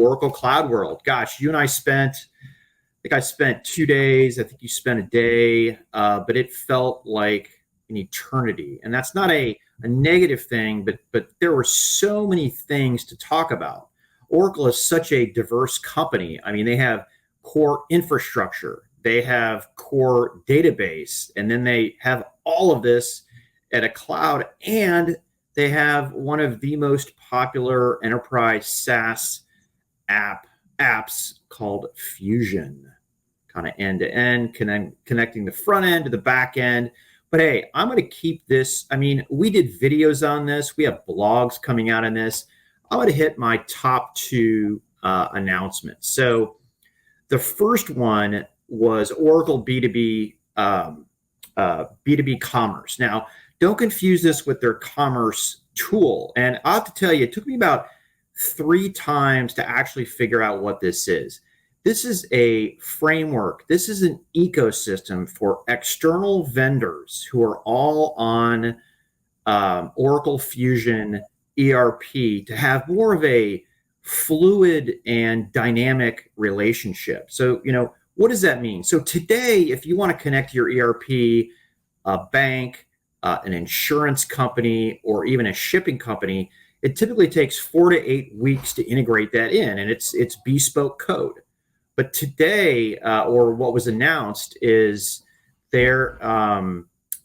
Oracle CloudWorld. Gosh, you and I spent, I think I spent 2 days. I think you spent a day, but it felt like an eternity. And that's not a negative thing, but there were so many things to talk about. Oracle is such a diverse company. I mean, they have core infrastructure, they have core database, and then they have all of this at a cloud, and they have one of the most popular enterprise SaaS apps called Fusion, kind of end to end, connecting the front end to the back end. But hey, I'm going to keep this. I mean, we did videos on this. We have blogs coming out on this. I'm going to hit my top two announcements. So the first one was Oracle B2B B2B commerce. Now, don't confuse this with their commerce tool. And I have to tell you, it took me about 3 times to actually figure out what this is. This is a framework. This is an ecosystem for external vendors who are all on Oracle Fusion ERP to have more of a fluid and dynamic relationship. So, what does that mean? So today, if you want to connect your ERP, a bank, an insurance company, or even a shipping company, it typically takes 4 to 8 weeks to integrate that in, and it's bespoke code. But today, or what was announced, is they're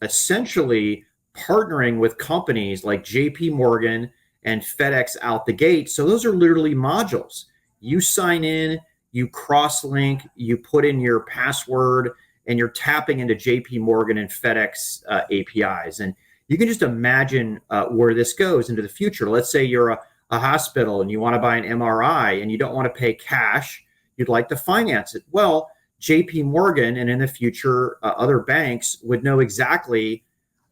essentially partnering with companies like JP Morgan and FedEx out the gate. So those are literally modules. You sign in, you cross-link, you put in your password, and you're tapping into JP Morgan and FedEx APIs. And you can just imagine where this goes into the future. Let's say you're a hospital and you want to buy an MRI and you don't want to pay cash. You'd like to finance it. Well, JP Morgan and in the future, other banks would know exactly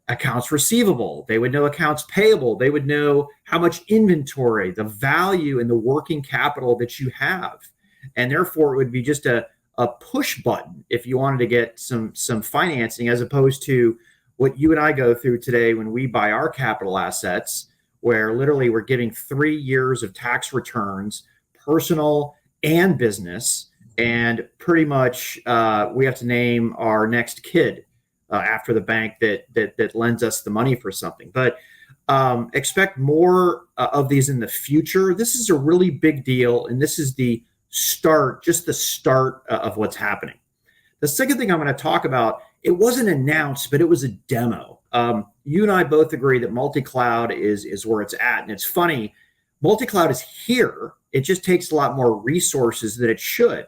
accounts receivable. They would know accounts payable. They would know how much inventory, the value and the working capital that you have. And therefore, it would be just a push button if you wanted to get some financing, as opposed to what you and I go through today when we buy our capital assets, where literally we're giving 3 years of tax returns, personal and business, and pretty much we have to name our next kid after the bank that lends us the money for something. But expect more of these in the future. This is a really big deal, and this is the start, just the start of what's happening. The second thing I'm going to talk about, it wasn't announced, but it was a demo. You and I both agree that multi-cloud is where it's at. And it's funny, multi-cloud is here. It just takes a lot more resources than it should.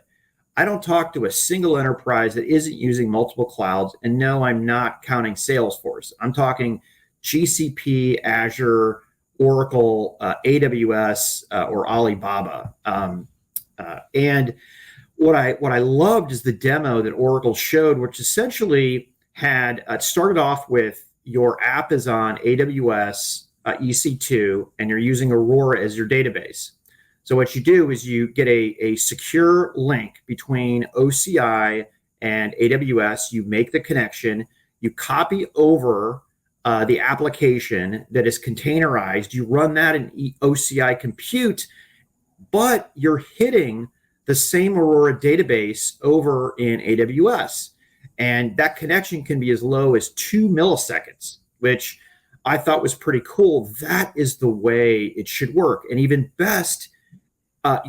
I don't talk to a single enterprise that isn't using multiple clouds. And no, I'm not counting Salesforce. I'm talking GCP, Azure, Oracle, AWS, or Alibaba. And what I loved is the demo that Oracle showed, which essentially had started off with your app is on AWS EC2, and you're using Aurora as your database. So what you do is you get a secure link between OCI and AWS. You make the connection. You copy over the application that is containerized. You run that in OCI Compute, but you're hitting the same Aurora database over in AWS. And that connection can be as low as 2 milliseconds, which I thought was pretty cool. That is the way it should work. And even best,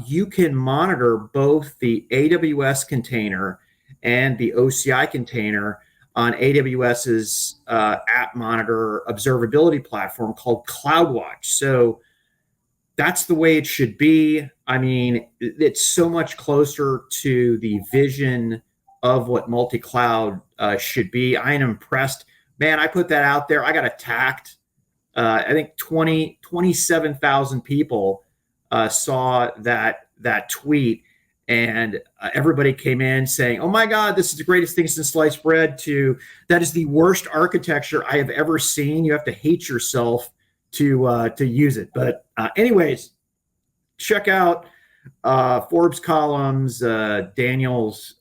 you can monitor both the AWS container and the OCI container on AWS's app monitor observability platform called CloudWatch. So that's the way it should be. I mean, it's so much closer to the vision of what multi-cloud should be. I am impressed. Man, I put that out there. I got attacked. I think 27,000 people saw that tweet, and everybody came in saying, "Oh my God, this is the greatest thing since sliced bread," to "that is the worst architecture I have ever seen. You have to hate yourself to use it." But anyways, check out Forbes columns, Daniel's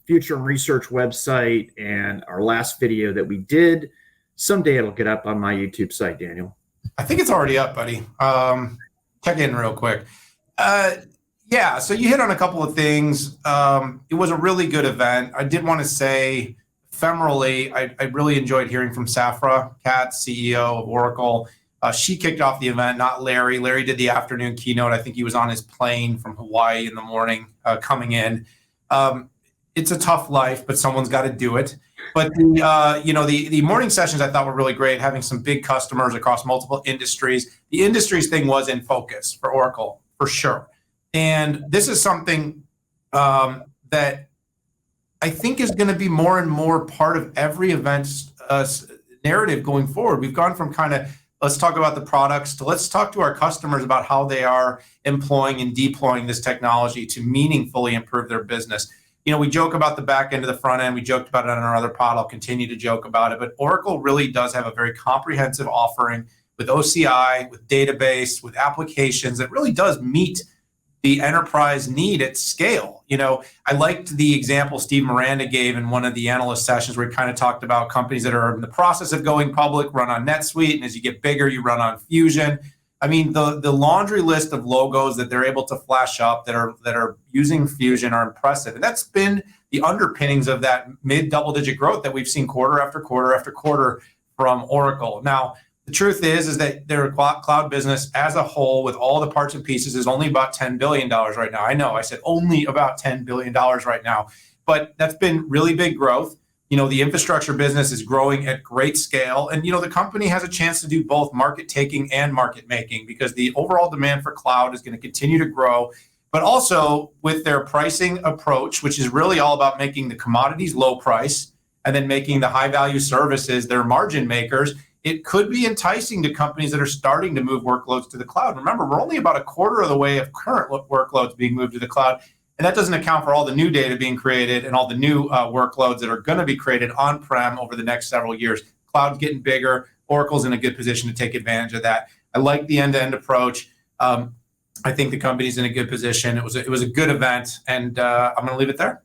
Futurum research website, and our last video that we did. Someday it'll get up on my YouTube site, Daniel. I think it's already up, buddy. Check in real quick. Yeah, so you hit on a couple of things. It was a really good event. I did want to say, ephemerally, I really enjoyed hearing from Safra Katz, CEO of Oracle. She kicked off the event, not Larry. Larry did the afternoon keynote. I think he was on his plane from Hawaii in the morning coming in. It's a tough life, but someone's got to do it. But the morning sessions I thought were really great, having some big customers across multiple industries. The industries thing was in focus for Oracle, for sure. And this is something that I think is going to be more and more part of every event's narrative going forward. We've gone from kind of, let's talk about the products, to let's talk to our customers about how they are employing and deploying this technology to meaningfully improve their business. We joke about the back end to the front end. We joked about it on our other pod. I'll continue to joke about it. But Oracle really does have a very comprehensive offering with OCI, with database, with applications that really does meet the enterprise need at scale. I liked the example Steve Miranda gave in one of the analyst sessions where he kind of talked about companies that are in the process of going public, run on NetSuite, and as you get bigger, you run on Fusion. I mean, the laundry list of logos that they're able to flash up that are using Fusion are impressive. And that's been the underpinnings of that mid double-digit growth that we've seen quarter after quarter after quarter from Oracle. Now, the truth is that their cloud business as a whole, with all the parts and pieces, is only about $10 billion right now. I know I said only about $10 billion right now, but that's been really big growth. The infrastructure business is growing at great scale. And, the company has a chance to do both market taking and market making, because the overall demand for cloud is going to continue to grow. But also with their pricing approach, which is really all about making the commodities low price and then making the high value services their margin makers, it could be enticing to companies that are starting to move workloads to the cloud. Remember, we're only about a quarter of the way of current workloads being moved to the cloud. And that doesn't account for all the new data being created and all the new workloads that are going to be created on-prem over the next several years. Cloud's getting bigger. Oracle's in a good position to take advantage of that. I like the end-to-end approach. I think the company's in a good position. It was a good event, and I'm going to leave it there.